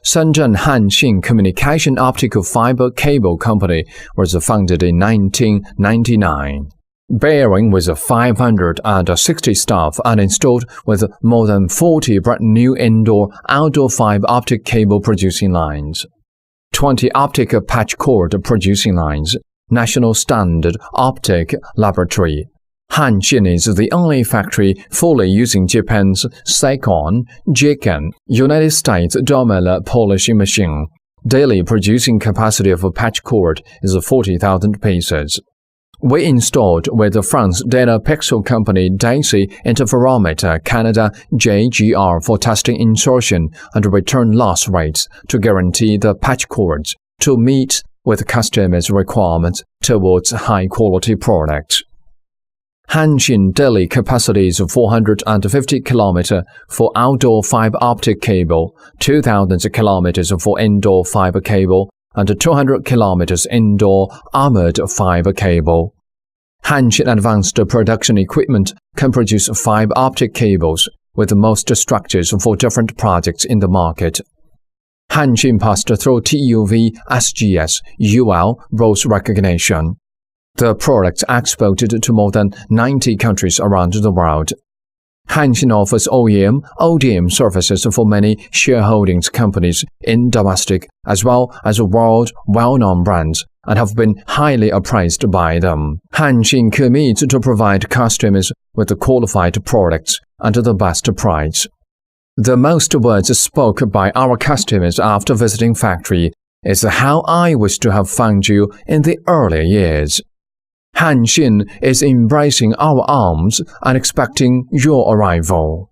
Shenzhen Hanxin Communication Optical Fiber Cable Company was founded in 1999. Bearing with 560 staff and installed with more than 40 brand-new indoor-outdoor fiber optic cable producing lines, 20 optical patch cord producing lines, national standard optic laboratory. Hanxin is the only factory fully using Japan's Seikon, Jiken, United States Dormela polishing machine. Daily producing capacity of a patch cord is 40,000 pieces. We installed with the France data pixel company Daisy Interferometer Canada JGR for testing insertion and return loss rates to guarantee the patch cords to meet with customers' requirements towards high-quality products. Hanxin daily capacity is 450 km for outdoor fiber optic cable, 2,000 km for indoor fiber cable, and 200 km indoor armored fiber cable. Hanxin advanced production equipment can produce fiber optic cables with most structures for different projects in the market. Hanxin passed through TÜV SGS UL rules recognition. The products exported to more than 90 countries around the world. Hanxin offers OEM, ODM services for many shareholdings companies in domestic as well as world well-known brands and have been highly appraised by them. Hanxin commits to provide customers with qualified products at the best price. The most words spoke by our customers after visiting factory is how I wish to have found you in the earlier years. Hanxin is embracing our arms and expecting your arrival.